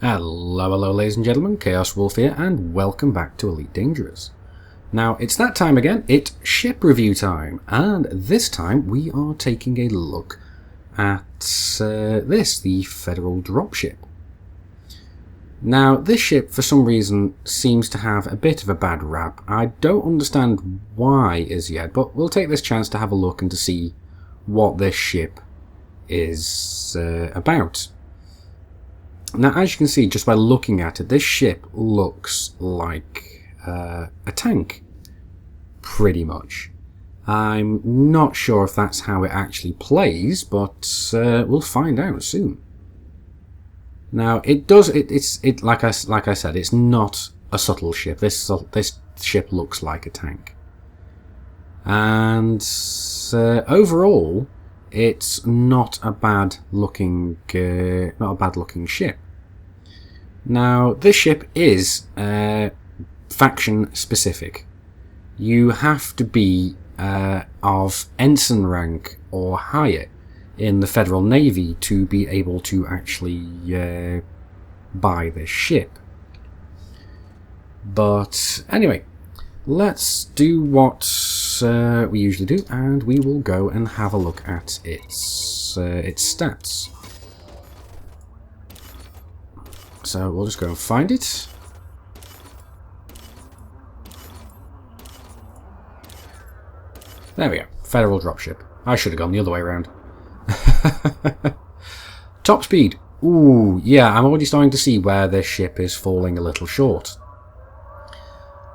Hello ladies and gentlemen, Chaos Wolf here, and welcome back to Elite Dangerous. Now, it's that time again, it's ship review time, and this time we are taking a look at the Federal Dropship. Now, this ship, for some reason, seems to have a bit of a bad rap. I don't understand why as yet, but we'll take this chance to have a look and to see what this ship is about. Now, as you can see, just by looking at it, this ship looks like a tank, pretty much. I'm not sure if that's how it actually plays, but we'll find out soon. Now, like I said, it's not a subtle ship. This ship looks like a tank, and overall, it's not a bad looking ship. Now, this ship is faction specific. You have to be of ensign rank or higher in the Federal Navy to be able to actually buy this ship. But anyway, let's do what we usually do, and we will go and have a look at its stats. So we'll just go and find it. There we go. Federal Dropship. I should have gone the other way around. Top speed. Ooh, yeah, I'm already starting to see where this ship is falling a little short.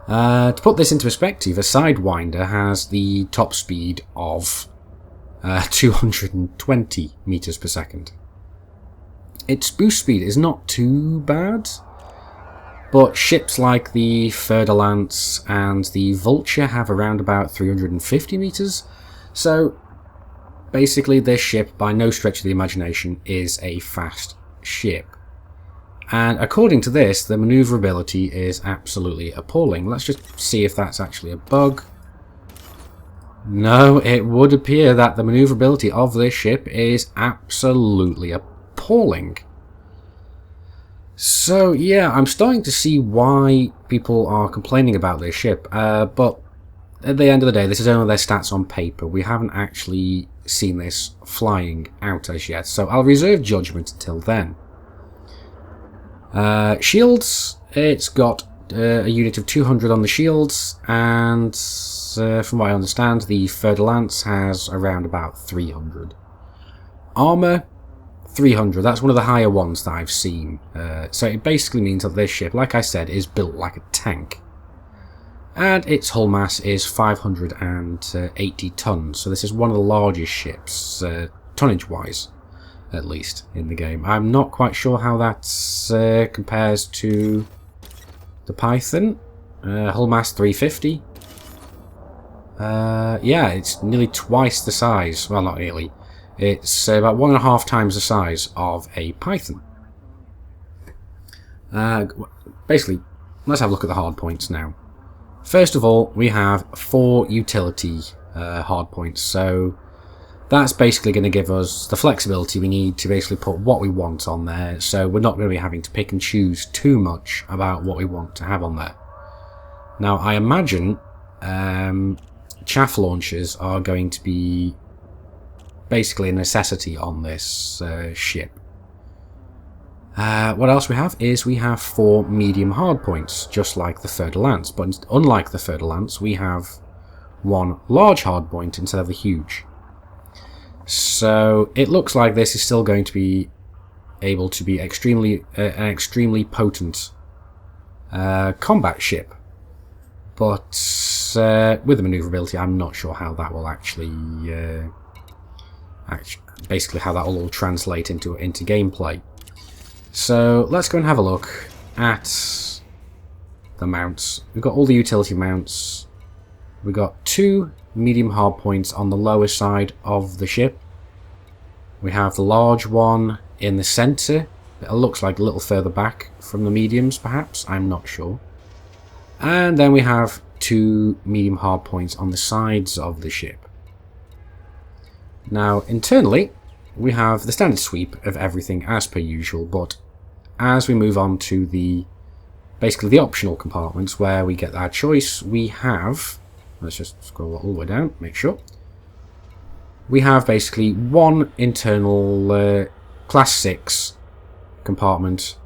To put this into perspective, a Sidewinder has the top speed of 220 meters per second. Its boost speed is not too bad, but ships like the Fer-de-Lance and the Vulture have around about 350 meters, so basically this ship, by no stretch of the imagination, is a fast ship. And according to this, the maneuverability is absolutely appalling. Let's just see if that's actually a bug. No, it would appear that the maneuverability of this ship is absolutely appalling. So yeah, I'm starting to see why people are complaining about this ship, but at the end of the day, this is only their stats on paper. We haven't actually seen this flying out as yet, so I'll reserve judgment until then. Shields, it's got a unit of 200 on the shields, and from what I understand, the Fer-de-Lance has around about 300. Armour, 300. That's one of the higher ones that I've seen. So it basically means that this ship, like I said, is built like a tank. And its hull mass is 580 tons. So this is one of the largest ships, tonnage-wise, at least, in the game. I'm not quite sure how that compares to the Python. Hull mass 350. Yeah, it's nearly twice the size. Well, not nearly. It's about 1.5 times the size of a Python. Basically, let's have a look at the hardpoints now. First of all, we have 4 utility hardpoints, so that's basically going to give us the flexibility we need to basically put what we want on there, so we're not going to be having to pick and choose too much about what we want to have on there. Now, I imagine chaff launchers are going to be basically a necessity on this ship. What else we have is we have 4 medium hardpoints, just like the Fer-de-Lance, but unlike the Fer-de-Lance, we have 1 large hardpoint instead of the huge. So it looks like this is still going to be able to be an extremely potent combat ship, but with the maneuverability, I'm not sure how that will actually basically how that will all translate into gameplay. So let's go and have a look at the mounts. We've got all the utility mounts. We've got 2 medium hardpoints on the lower side of the ship. We have the large one in the centre. It looks like a little further back from the mediums, perhaps. I'm not sure. And then we have 2 medium hardpoints on the sides of the ship. Now, internally, we have the standard sweep of everything as per usual, but as we move on to basically the optional compartments where we get our choice, we have, let's just scroll all the way down, make sure. We have basically one internal class 6 compartment,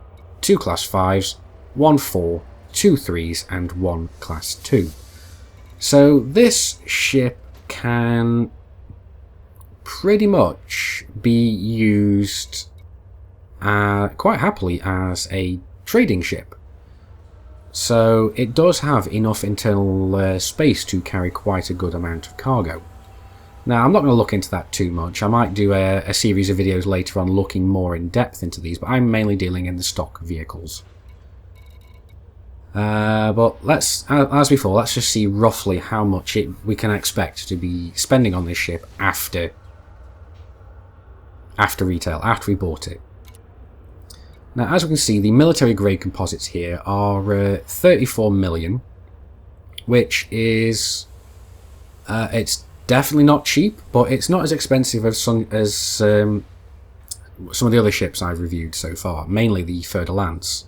2 class 5s, 1 4, 2 3s, and 1 class 2. So this ship can pretty much be used quite happily as a trading ship. So it does have enough internal space to carry quite a good amount of cargo. Now I'm not going to look into that too much. I might do a series of videos later on looking more in depth into these, but I'm mainly dealing in the stock vehicles. But let's, as before, let's just see roughly how much we can expect to be spending on this ship after retail, after we bought it. Now, as we can see, the military-grade composites here are 34 million, which is it's definitely not cheap, but it's not as expensive as some of the other ships I've reviewed so far, mainly the Fer-de-Lance.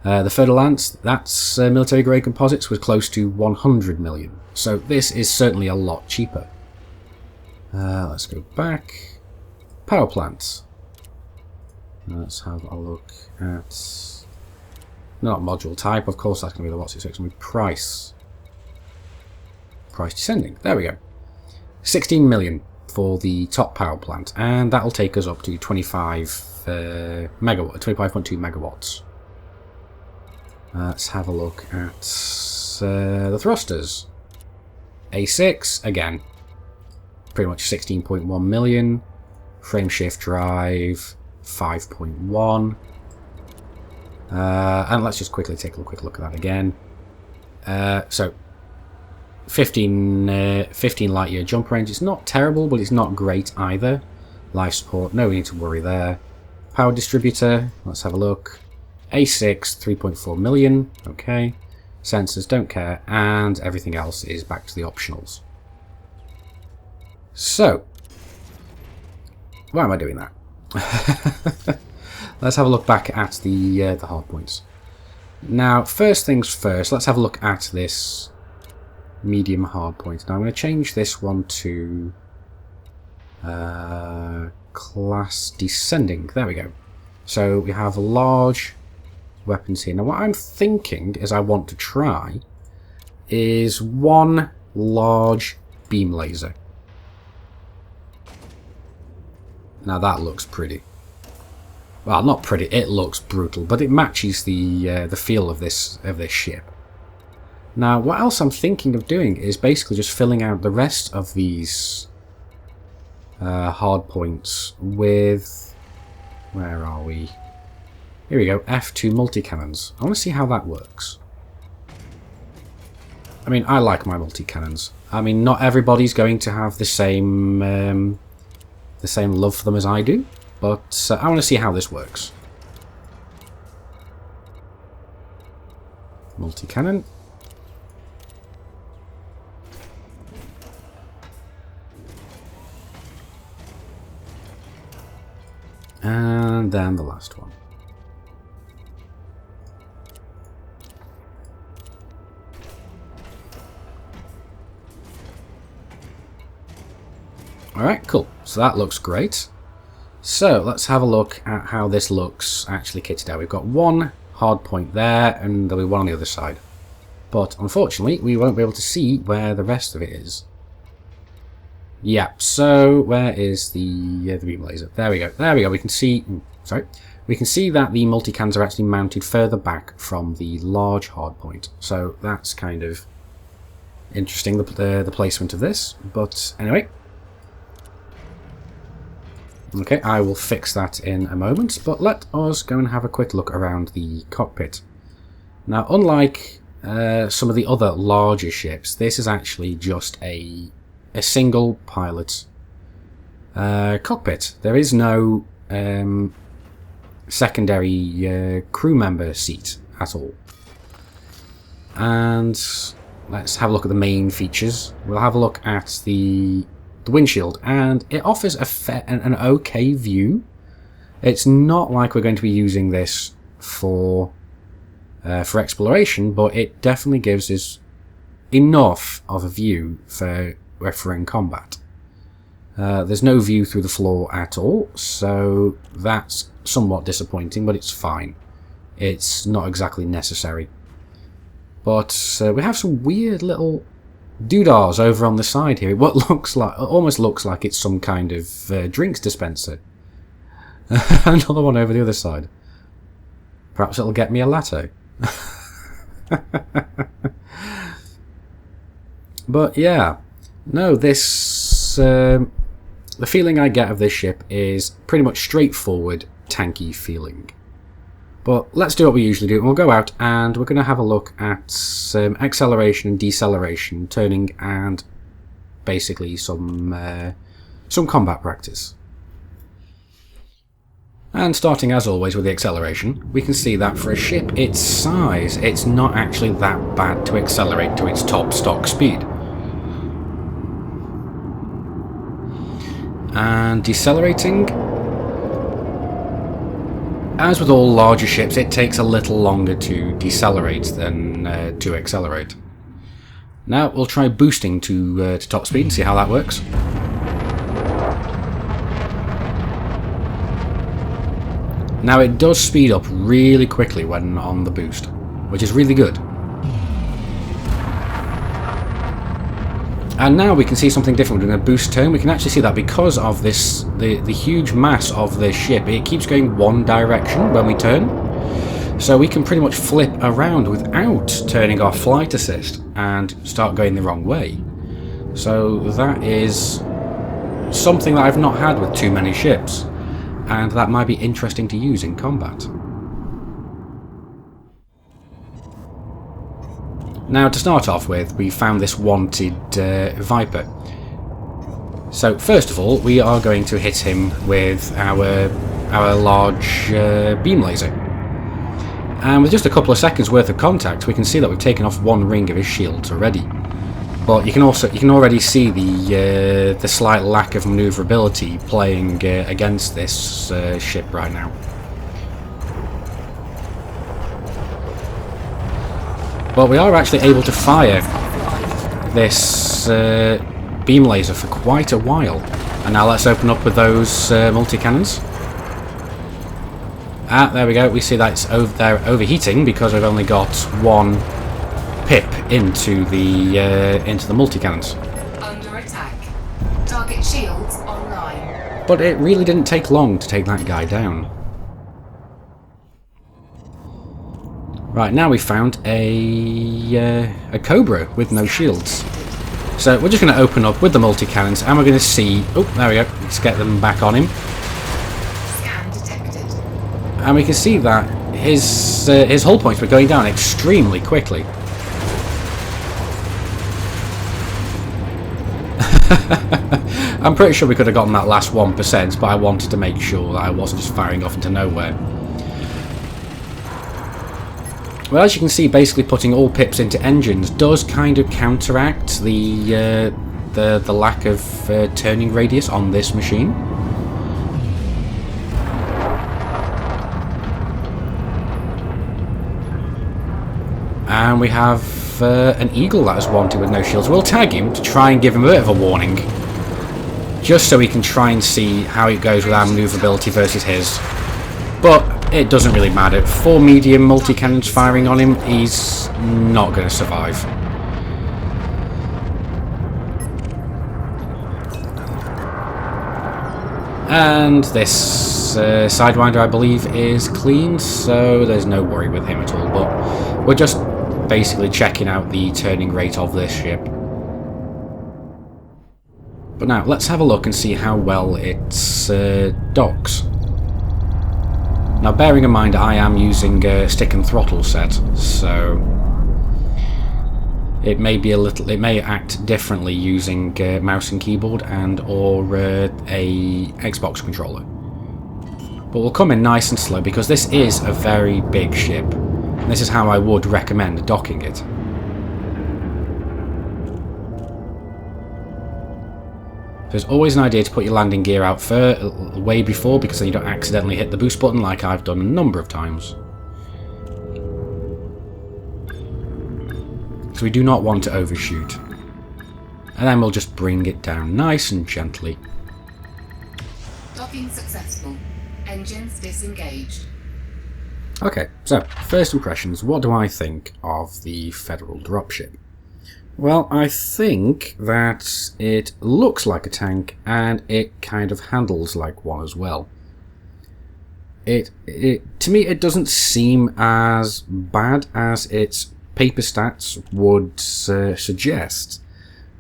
The Fer-de-Lance, that's military-grade composites, was close to 100 million, so this is certainly a lot cheaper. Let's go back. Power plants. Let's have a look at, not module type, of course that's going to be the what's it, so it's going to be price. Price descending, there we go. 16 million for the top power plant, and that'll take us up to 25.2 megawatts. Let's have a look at the thrusters. A6, again, pretty much 16.1 million. Frame shift drive, 5.1. And let's just quickly take a quick look at that again. So 15 light year jump range. It's not terrible, but it's not great either. Life support, no need to worry there. Power distributor, let's have a look. A6, 3.4 million. Okay. Sensors, don't care. And everything else is back to the optionals. So, why am I doing that? Let's have a look back at the hardpoints. Now, first things first, let's have a look at this medium hardpoint. Now, I'm going to change this one to class descending. There we go. So we have large weapons here. Now, what I'm thinking is I want to try is one large beam laser. Now that looks pretty. Well, not pretty. It looks brutal, but it matches the feel of this ship. Now, what else I'm thinking of doing is basically just filling out the rest of these hard points with, where are we? Here we go. F2 multi-cannons. I want to see how that works. I mean, I like my multi-cannons. I mean, not everybody's going to have the same love for them as I do, but I want to see how this works. Multi-cannon. And then the last one. Alright, cool. So that looks great. So let's have a look at how this looks actually kitted out. We've got one hard point there, and there'll be one on the other side. But unfortunately, we won't be able to see where the rest of it is. Yeah, so where is the beam laser? There we go. There we go. We can see. Sorry, we can see that the multi-cans are actually mounted further back from the large hard point. So that's kind of interesting, the placement of this. But anyway. Okay, I will fix that in a moment, but let us go and have a quick look around the cockpit. Now, unlike some of the other larger ships, this is actually just a single pilot cockpit. There is no secondary crew member seat at all. And let's have a look at the main features. We'll have a look at the windshield, and it offers an okay view. It's not like we're going to be using this for exploration, but it definitely gives us enough of a view for if we're in combat. There's no view through the floor at all, so that's somewhat disappointing, but it's fine. It's not exactly necessary. But we have some weird little doodahs over on the side here. What almost looks like it's some kind of drinks dispenser. Another one over the other side. Perhaps it'll get me a latte. But yeah, no, this the feeling I get of this ship is pretty much straightforward, tanky feeling. But let's do what we usually do. We'll go out and we're going to have a look at some acceleration and deceleration, turning, and basically some combat practice. And starting as always with the acceleration, we can see that for a ship its size, it's not actually that bad to accelerate to its top stock speed. And decelerating, as with all larger ships, it takes a little longer to decelerate than to accelerate. Now we'll try boosting to top speed and see how that works. Now it does speed up really quickly when on the boost, which is really good. And now we can see something different. In a boost turn, we can actually see that because of this, the huge mass of this ship, it keeps going one direction when we turn. So we can pretty much flip around without turning off flight assist and start going the wrong way. So that is something that I've not had with too many ships, and that might be interesting to use in combat. Now, to start off with, we found this wanted Viper. So first of all, we are going to hit him with our large beam laser. And with just a couple of seconds worth of contact, we can see that we've taken off one ring of his shields already. But you can already see the slight lack of maneuverability playing against this ship right now. But we are actually able to fire this beam laser for quite a while. And now let's open up with those multi-cannons. Ah, there we go. We see that they're overheating because we've only got one pip into the multi-cannons. Under attack. Target shields online. But it really didn't take long to take that guy down. Right, now we've found a Cobra with no shields. So we're just going to open up with the multi-cannons and we're going to see... Oh, there we go. Let's get them back on him. Scan detected. And we can see that his hull points were going down extremely quickly. I'm pretty sure we could have gotten that last 1%, but I wanted to make sure that I wasn't just firing off into nowhere. Well, as you can see, basically putting all pips into engines does kind of counteract the lack of turning radius on this machine. And we have an Eagle that is wanted with no shields. We'll tag him to try and give him a bit of a warning, just so we can try and see how it goes with our maneuverability versus his. But it doesn't really matter. 4 medium multi-cannons firing on him, he's not going to survive. And this Sidewinder, I believe, is clean, so there's no worry with him at all. But we're just basically checking out the turning rate of this ship. But now, let's have a look and see how well it docks. Now, bearing in mind I am using a stick and throttle set, so it may be it may act differently using mouse and keyboard and or a Xbox controller. But we'll come in nice and slow because this is a very big ship. And this is how I would recommend docking it. There's always an idea to put your landing gear out way before, because then you don't accidentally hit the boost button like I've done a number of times. So we do not want to overshoot. And then we'll just bring it down nice and gently. Docking successful. Engines disengaged. Okay, so first impressions. What do I think of the Federal Dropship? Well, I think that it looks like a tank and it kind of handles like one as well. To me, it doesn't seem as bad as its paper stats would suggest,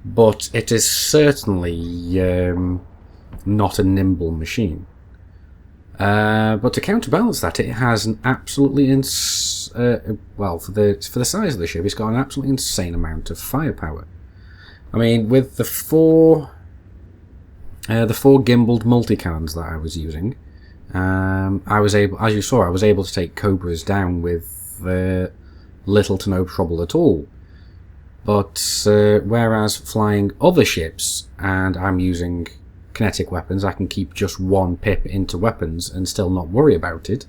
but it is certainly not a nimble machine. But to counterbalance that, it has an absolutely well, for the size of the ship, it's got an absolutely insane amount of firepower. I mean, with the four gimbaled multi-cannons that I was using, I was able, as you saw, I was able to take Cobras down with little to no trouble at all. But whereas flying other ships, and I'm using kinetic weapons, I can keep just one pip into weapons and still not worry about it.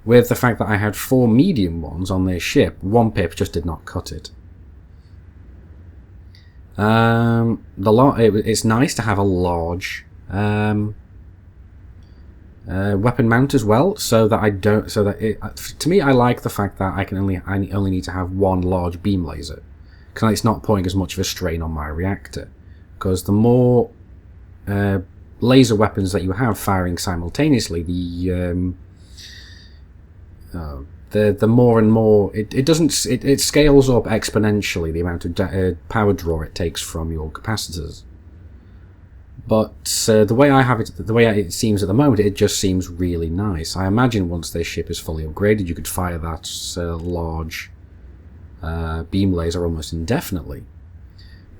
With the fact that I had 4 medium ones on this ship, 1 pip just did not cut it. It's nice to have a large weapon mount as well, so that I don't. To me, I like the fact that I only need to have 1 large beam laser, because it's not putting as much of a strain on my reactor. Because the more laser weapons that you have firing simultaneously, the more and more it scales up exponentially, the amount of power draw it takes from your capacitors. But the way I have it, the way it seems at the moment, it just seems really nice. I imagine once this ship is fully upgraded, you could fire that large beam laser almost indefinitely.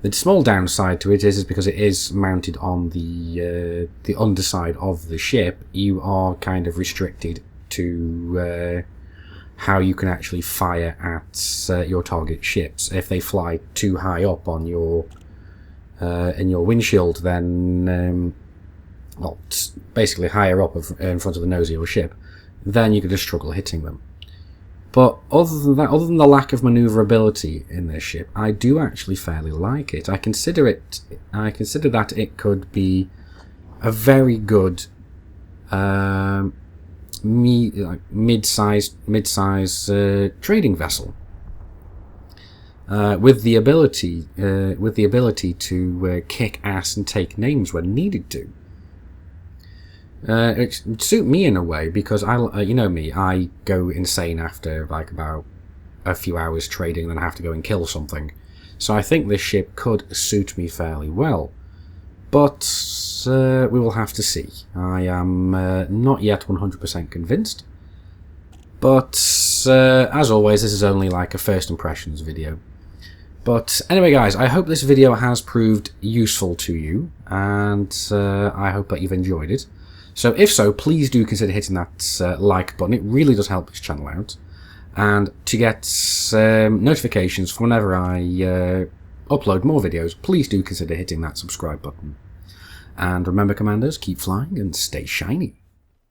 The small downside to it is because it is mounted on the underside of the ship. You are kind of restricted to how you can actually fire at your target ships. If they fly too high up on your in your windshield, then well, basically higher up in front of the nose of your ship, then you could just struggle hitting them. But other than that, other than the lack of maneuverability in this ship, I do actually fairly like it. I consider that it could be a very good mid-size trading vessel with the ability to kick ass and take names when needed to. It would suit me in a way, because you know me, I go insane after like about a few hours trading, then I have to go and kill something. So I think this ship could suit me fairly well, but we will have to see. I am not yet 100% convinced, but as always, this is only like a first impressions video. But anyway, guys, I hope this video has proved useful to you, and I hope that you've enjoyed it. So if so, please do consider hitting that like button. It really does help this channel out. And to get notifications for whenever I upload more videos, please do consider hitting that subscribe button. And remember, Commanders, keep flying and stay shiny.